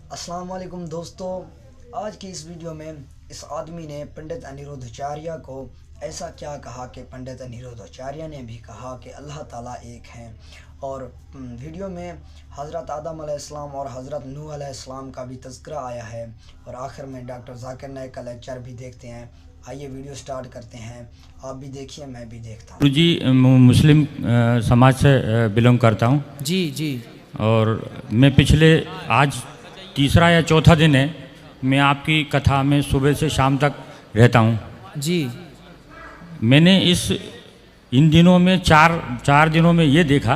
अस्सलाम वालेकुम दोस्तों, आज की इस वीडियो में इस आदमी ने पंडित अनिरुद्धाचार्य को ऐसा क्या कहा कि पंडित अनिरुद्धाचार्य ने भी कहा कि अल्लाह ताला एक हैं। और वीडियो में हज़रत आदम अलैहिस्सलाम और हज़रत नूह अलैहिस्सलाम का भी तज़किरा आया है और आखिर में डॉक्टर ज़ाकिर नाइक का लेक्चर भी देखते हैं। आइए वीडियो स्टार्ट करते हैं, आप भी देखिए मैं भी देखता हूँ। जी, मुस्लिम समाज से बिलोंग करता हूँ। जी जी। और मैं पिछले आज तीसरा या चौथा दिन है मैं आपकी कथा में सुबह से शाम तक रहता हूँ। जी। मैंने इन दिनों में चार दिनों में ये देखा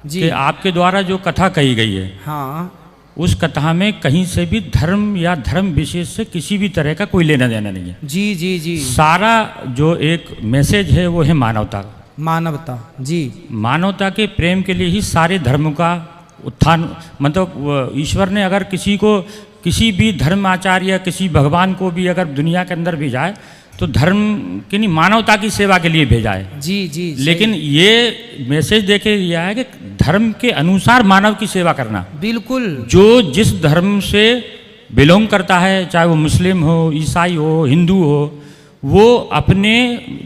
कि आपके द्वारा जो कथा कही गई है, हाँ, उस कथा में कहीं से भी धर्म या धर्म विशेष से किसी भी तरह का कोई लेना देना नहीं है। जी जी जी। सारा जो एक मैसेज है वो है मानवता का। मानवता, जी। मानवता के प्रेम के लिए ही सारे धर्मों का उत्थान, मतलब ईश्वर ने अगर किसी भी धर्माचार्य या किसी भगवान को भी अगर दुनिया के अंदर भेजा है तो धर्म की नहीं, मानवता की सेवा के लिए भेजा है। जी जी। लेकिन ये मैसेज देके दिया है कि धर्म के अनुसार मानव की सेवा करना। बिल्कुल। जो जिस धर्म से बिलोंग करता है, चाहे वो मुस्लिम हो, ईसाई हो, हिंदू हो, वो अपने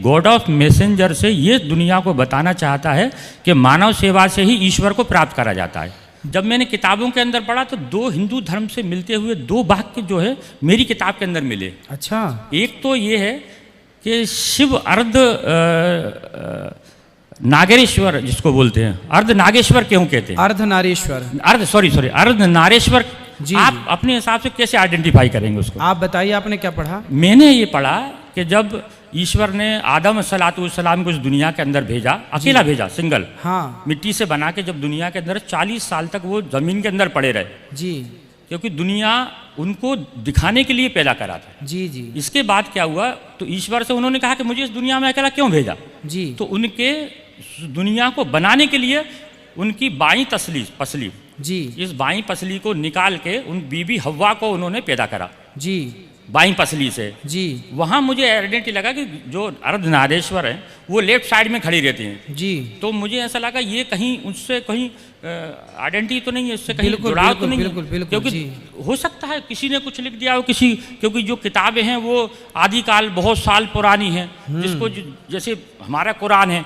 गॉड ऑफ मैसेंजर से ये दुनिया को बताना चाहता है कि मानव सेवा से ही ईश्वर को प्राप्त करा जाता है। जब मैंने किताबों के अंदर पढ़ा तो दो हिंदू धर्म से मिलते हुए दो वाक्य जो है मेरी किताब के अंदर मिले। अच्छा। एक तो ये है कि शिव अर्ध नागेश्वर जिसको बोलते हैं, अर्ध नागेश्वर क्यों कहते हैं? अर्ध नारेश्वर। अर्ध नारेश्वर। आप अपने हिसाब से कैसे आइडेंटिफाई करेंगे उसको? आप बताइए, आपने क्या पढ़ा? मैंने ये पढ़ा कि जब ईश्वर ने आदम सलाम को इस दुनिया के अंदर भेजा, अकेला भेजा, सिंगल, हाँ, मिट्टी से बना के, जब दुनिया के अंदर 40 साल तक वो जमीन के अंदर पड़े रहे। जी। क्योंकि दुनिया उनको दिखाने के लिए पैदा करा था। जी जी। इसके बाद क्या हुआ, तो ईश्वर से उन्होंने कहा कि मुझे इस दुनिया में अकेला क्यों भेजा? जी। तो उनके दुनिया को बनाने के लिए उनकी बाईं पसली, जी, इस बाईं पसली को निकाल के उन बीबी हव्वा को उन्होंने पैदा करा। जी। बाईं पसली से। जी। वहाँ मुझे आइडेंटिटी लगा कि जो अर्धनारेश्वर है वो लेफ्ट साइड में खड़ी रहती हैं। जी। तो मुझे ऐसा लगा ये कहीं उससे कहीं आइडेंटिटी तो नहीं है, उससे कहीं जुड़ाव तो नहीं है। बिल्कुल, क्योंकि हो सकता है किसी ने कुछ लिख दिया हो, क्योंकि जो किताबें हैं वो आदिकाल बहुत साल पुरानी हैं, जिसको जैसे हमारा कुरान है,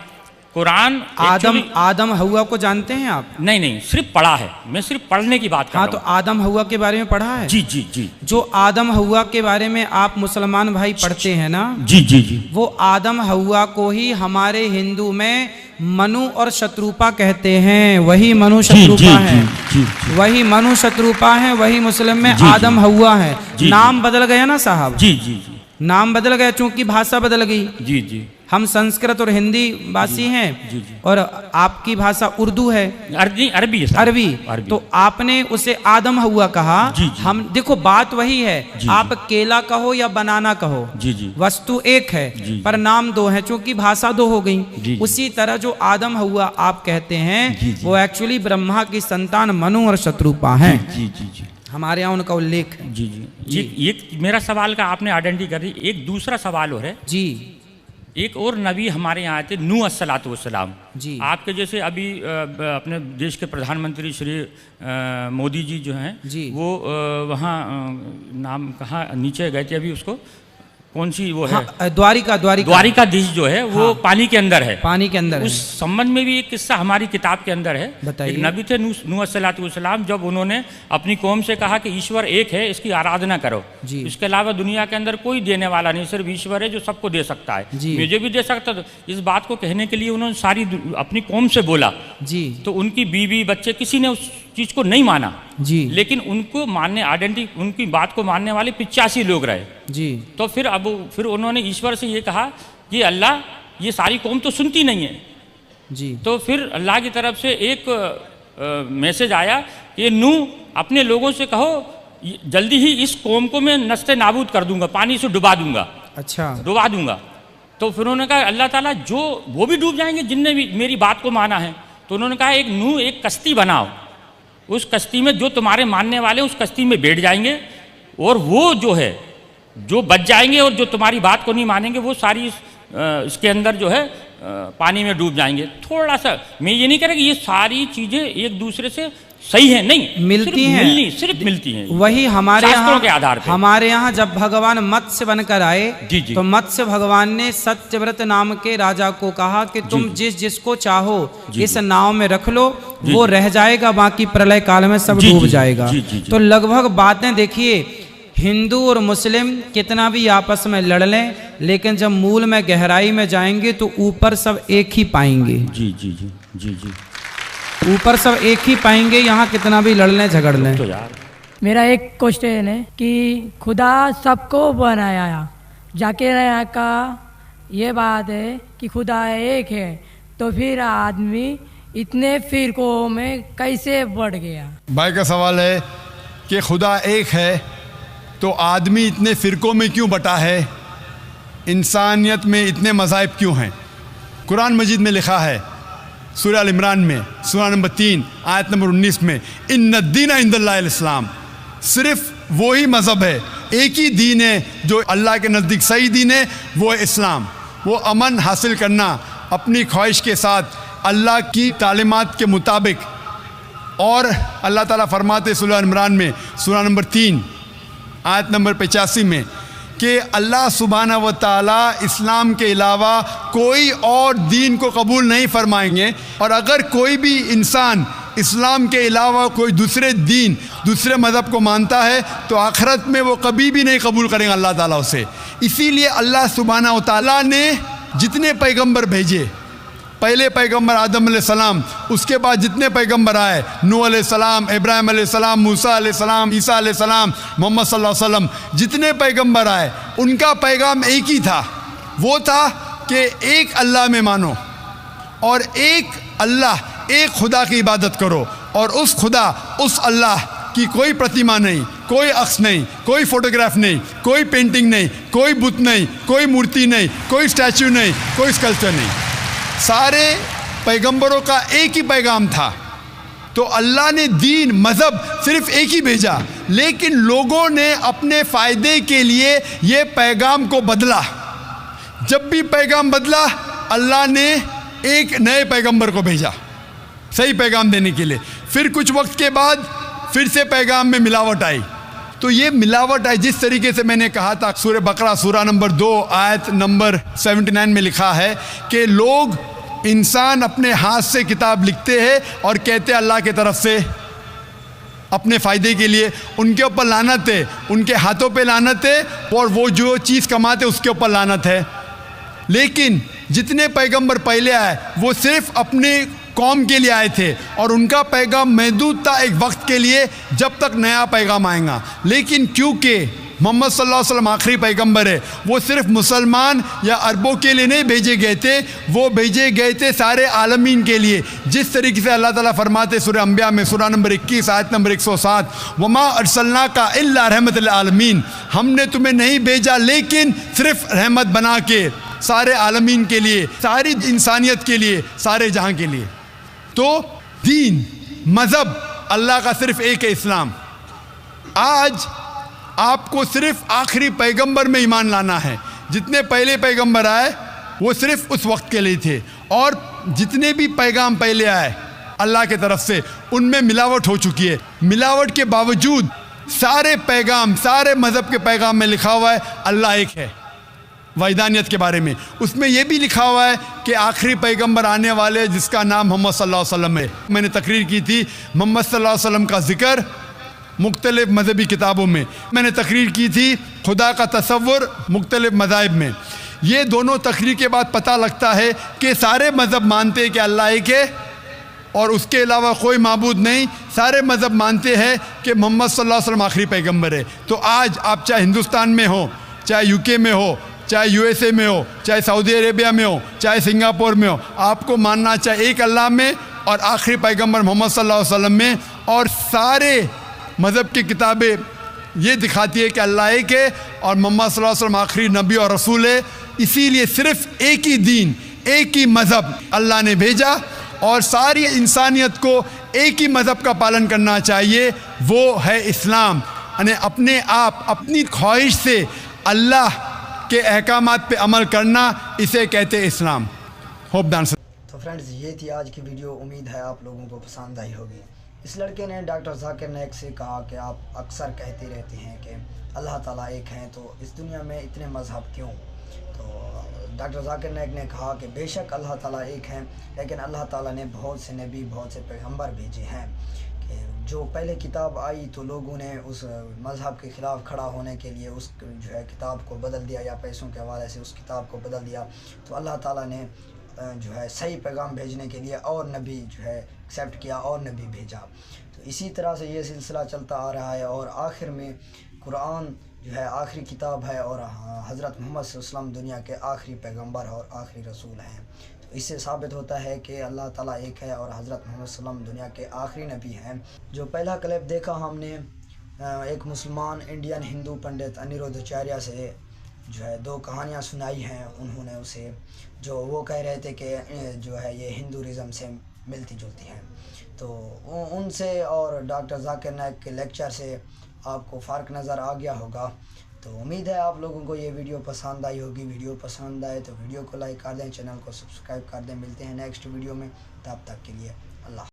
कुरान आदम हव्वा को जानते हैं आप? नहीं, सिर्फ पढ़ा है, मैं सिर्फ पढ़ने की बात कर रहा हूं। तो आदम हव्वा के बारे में पढ़ा है? जी जी जी। जो आदम हव्वा के बारे में आप मुसलमान भाई पढ़ते हैं ना? जी जी जी। वो आदम हव्वा को ही हमारे हिंदू में मनु और शत्रुपा कहते हैं। वही मनु शत्रुपा है, वही मनु शत्रुपा है, वही मुस्लिम में आदम हव्वा है। नाम बदल गया ना साहब? जी जी जी। नाम बदल गया चूंकि भाषा बदल गई। जी जी। हम संस्कृत और हिंदी भाषी हैं। जी जी। और आपकी भाषा उर्दू है, अरबी। तो आपने उसे आदम हव्वा कहा। जी जी। हम देखो बात वही है। जी आप जी। केला कहो या बनाना कहो, जी जी, वस्तु एक है, जी पर नाम दो है, चूंकि भाषा दो हो गई। उसी तरह जो आदम हव्वा आप कहते हैं, जी जी, वो एक्चुअली ब्रह्मा की संतान मनु और शत्रुपा है। जी जी जी। हमारे यहाँ उनका उल्लेख है। जी जी। ये मेरा सवाल का आपने आइडेंटिटी कर दी। एक दूसरा सवाल और है जी। एक और नबी हमारे यहाँ आए थे, नूह अस्सलाम जी। आपके जैसे अभी अपने देश के प्रधानमंत्री श्री मोदी जी जो हैं जी, वो वहाँ नाम कहाँ नीचे गए थे अभी, उसको कौन सी वो है, द्वारिकाधीश जो है वो पानी के अंदर है। पानी के अंदर उस संबंध में भी एक किस्सा हमारी किताब के अंदर है। एक नबी थे नूह अस्सलाम, जब उन्होंने अपनी कौम से कहा कि ईश्वर एक है, इसकी आराधना करो, इसके अलावा दुनिया के अंदर कोई देने वाला नहीं, सिर्फ ईश्वर है जो सबको दे सकता है, मुझे भी दे सकता। तो इस बात को कहने के लिए उन्होंने सारी अपनी कौम से बोला जी। तो उनकी बीवी बच्चे किसी ने उस चीज को नहीं माना जी, लेकिन उनको मानने उनकी बात को मानने वाले 85 लोग रहे जी। तो फिर उन्होंने ईश्वर से ये कहा कि अल्लाह, ये सारी कौम तो सुनती नहीं है जी। तो फिर अल्लाह की तरफ से एक मैसेज आया कि नूह अपने लोगों से कहो जल्दी ही इस कौम को मैं नस्ते नाबूद कर दूंगा, पानी से डुबा दूंगा। अच्छा, डुबा दूंगा। तो फिर उन्होंने कहा अल्लाह ताला जो वो भी डूब जाएंगे जिनने भी मेरी बात को माना है। तो उन्होंने कहा एक नूह एक कश्ती बनाओ, उस कश्ती में जो तुम्हारे मानने वाले उस कश्ती में बैठ जाएंगे, और वो जो है जो बच जाएंगे, और जो तुम्हारी बात को नहीं मानेंगे वो सारी इसके अंदर जो है पानी में डूब जाएंगे। थोड़ा सा मैं ये नहीं कह रहा कि ये सारी चीज़ें एक दूसरे से सही है नहीं, मिलती हैं, सिर्फ मिलती हैं। वही हमारे शास्त्रों के आधार पे। हमारे यहाँ जब भगवान मत्स्य बनकर आए, जी, जी। तो मत्स्य भगवान ने सत्यव्रत नाम के राजा को कहा कि तुम जिसको चाहो इस नाव में रख लो, वो रह जाएगा, बाकी प्रलय काल में सब डूब जाएगा। तो लगभग बातें देखिए, हिंदू और मुस्लिम कितना भी आपस में लड़ लें, लेकिन जब मूल में गहराई में जाएंगे तो ऊपर सब एक ही पाएंगे। जी जी जी जी जी, ऊपर सब एक ही पाएंगे, यहाँ कितना भी लड़ लें झगड़ लें। तो यार मेरा एक क्वेश्चन है कि खुदा सबको बनाया, जाकिर नायक का ये बात है कि खुदा एक है, तो फिर आदमी इतने फिरकों में कैसे बढ़ गया? भाई का सवाल है कि खुदा एक है तो आदमी इतने फ़िरक़ों में क्यों बटा है, इंसानियत में इतने मज़ाहिब क्यों हैं। कुरान मजीद में लिखा है सूरह अल इमरान में सूरह नंबर 3 आयत नंबर 19 में, इन्नद्दीना इंदल्लाहिल इस्लाम, सिर्फ वही मज़हब है, एक ही दीन है जो अल्लाह के नज़दीक सही दीन है, वो है इस्लाम। वो अमन हासिल करना अपनी ख्वाहिश के साथ अल्लाह की तालीमात के मुताबिक। और अल्लाह ताला फरमाते सूरह इमरान में सूरह नंबर 3 आयत नंबर 85 में कि अल्लाह सुब्हाना व तआला इस्लाम के अलावा कोई और दीन को कबूल नहीं फरमाएंगे, और अगर कोई भी इंसान इस्लाम के अलावा कोई दूसरे दीन दूसरे मज़हब को मानता है तो आखिरत में वो कभी भी नहीं कबूल करेंगे अल्लाह ताला उसे। इसीलिए अल्लाह सुब्हाना व तआला ने जितने पैगंबर भेजे, पहले पैगंबर आदम अलैहिस्सलाम, उसके बाद जितने पैगंबर आए, नूह अलैहिस्सलाम, इब्राहिम अलैहिस्सलाम, मूसा अलैहिस्सलाम, ईसा अलैहिस्सलाम, मोहम्मद सल्लल्लाहु अलैहि वसल्लम, जितने पैगंबर आए उनका पैगाम एक ही था। वो था कि एक अल्लाह में मानो और एक अल्लाह, एक खुदा की इबादत करो, और उस खुदा, उस अल्लाह की कोई प्रतिमा नहीं, कोई अक्स नहीं, कोई फोटोग्राफ नहीं, कोई पेंटिंग नहीं, कोई बुत नहीं, कोई मूर्ति नहीं, कोई स्टैचू नहीं, कोई स्कल्पचर नहीं। सारे पैगंबरों का एक ही पैगाम था। तो अल्लाह ने दीन, मज़हब सिर्फ एक ही भेजा, लेकिन लोगों ने अपने फ़ायदे के लिए ये पैगाम को बदला। जब भी पैगाम बदला, अल्लाह ने एक नए पैगंबर को भेजा सही पैगाम देने के लिए। फिर कुछ वक्त के बाद फिर से पैगाम में मिलावट आई। तो ये मिलावट आई, जिस तरीके से मैंने कहा था, सूरह बकरा सूरह नंबर 2 आयत नंबर 79 में लिखा है कि लोग, इंसान अपने हाथ से किताब लिखते हैं और कहते हैं अल्लाह के तरफ से अपने फ़ायदे के लिए। उनके ऊपर लानत है, उनके हाथों पे लानत है, और वो जो चीज़ कमाते उसके ऊपर लानत है। लेकिन जितने पैगंबर पहले आए वो सिर्फ अपने कौम के लिए आए थे, और उनका पैगाम महदूद था एक वक्त के लिए, जब तक नया पैगाम आएगा। लेकिन क्योंकि मोहम्मद सल्लल्लाहु अलैहि वसल्लम आखिरी पैगंबर है, वो सिर्फ मुसलमान या अरबों के लिए नहीं भेजे गए थे, वो भेजे गए थे सारे आलमीन के लिए। जिस तरीके से अल्लाह ताला फरमाते सूरह अंबिया में सूरह नंबर 21 आयत नंबर 107, वमा अरसलनाका इल्ला रहमत लिल आलमीन, हमने तुम्हें नहीं भेजा लेकिन सिर्फ रहमत बना के सारे आलमीन के लिए, सारी इंसानियत के लिए, सारे जहां के लिए। तो दीन, मज़हब अल्लाह का सिर्फ एक है, इस्लाम। आज आपको सिर्फ आखिरी पैगंबर में ईमान लाना है। जितने पहले पैगंबर आए वो सिर्फ उस वक्त के लिए थे, और जितने भी पैगाम पहले आए अल्लाह के तरफ से, उनमें मिलावट हो चुकी है। मिलावट के बावजूद सारे पैगाम, सारे मज़हब के पैगाम में लिखा हुआ है अल्लाह एक है, वैदानियत के बारे में। उसमें यह भी लिखा हुआ है कि आखिरी पैगंबर आने वाले जिसका नाम मोहम्मद सल्लल्लाहु अलैहि वसल्लम है। मैंने तकरीर की थी मोहम्मद सल्लल्लाहु अलैहि वसल्लम का जिक्र मुख्तलिफ मजहबी किताबों में। मैंने तकरीर की थी खुदा का तसव्वुर मुख्तलिफ मज़ाहिब में। ये दोनों तकरीर के बाद पता लगता है कि सारे मज़हब मानते हैं कि अल्लाह एक है और उसके अलावा कोई माबूद नहीं। सारे मज़हब मानते हैं कि मोहम्मद सल्लल्लाहु अलैहि वसल्लम आखिरी पैगंबर है। तो आज आप चाहे हिंदुस्तान में हो, चाहे यूके में हो, चाहे यूएसए में हो, चाहे सऊदी अरेबिया में हो, चाहे सिंगापुर में हो, आपको मानना चाहे एक अल्लाह में और आखिरी पैगंबर मोहम्मद सल्लल्लाहु अलैहि वसल्लम में। और सारे मज़हब की किताबें ये दिखाती है कि अल्लाह एक है और मोहम्मद सल्लल्लाहु अलैहि वसल्लम आखिरी नबी और रसूल है। इसीलिए सिर्फ एक ही दीन, एक ही मज़हब अल्लाह ने भेजा और सारी इंसानियत को एक ही मज़हब का पालन करना चाहिए, वो है इस्लाम। यानी अपने आप, अपनी ख्वाहिश से अल्लाह के अहकामात पे अमल करना, इसे कहते हैं इस्लाम। Hope dance. तो फ्रेंड्स, ये थी आज की वीडियो। उम्मीद है आप लोगों को पसंद आई होगी। इस लड़के ने डॉक्टर जाकिर नाइक से कहा कि आप अक्सर कहते रहते हैं कि अल्लाह ताला एक हैं, तो इस दुनिया में इतने मज़हब क्यों? तो डॉक्टर जाकिर नाइक ने कहा कि बेशक अल्लाह ताला एक हैं, लेकिन अल्लाह ताला ने बहुत से नबी, बहुत से पैगंबर भेजे हैं कि जो पहले किताब आई तो लोगों ने उस मज़हब के ख़िलाफ़ खड़ा होने के लिए उस जो है किताब को बदल दिया, या पैसों के हवाले से उस किताब को बदल दिया। तो अल्लाह ताला ने जो है सही पैगाम भेजने के लिए और नबी जो है एक्सेप्ट किया और नबी भेजा। तो इसी तरह से ये सिलसिला चलता आ रहा है और आखिर में कुरान जो है आखिरी किताब है और हज़रत मोहम्मद सल्लल्लाहु अलैहि वसल्लम दुनिया के आखिरी पैगंबर और आखिरी रसूल हैं। तो इससे साबित होता है कि अल्लाह ताला एक है और हज़रत मोहम्मद सल्लल्लाहु अलैहि वसल्लम दुनिया के आखिरी नबी हैं। जो पहला क्लिप देखा हमने एक मुसलमान इंडियन हिंदू पंडित अनिरुद्धाचार्य से जो है 2 कहानियाँ सुनाई हैं। उन्होंने उसे जो वो कह रहे थे कि जो है ये हिंदूइज़्म से मिलती जुलती हैं, तो उनसे और डॉक्टर जाकिर नाइक के लेक्चर से आपको फ़र्क नज़र आ गया होगा। तो उम्मीद है आप लोगों को ये वीडियो पसंद आई होगी। वीडियो पसंद आए तो वीडियो को लाइक कर दें, चैनल को सब्सक्राइब कर दें। मिलते हैं नेक्स्ट वीडियो में, तब तक के लिए अल्लाह।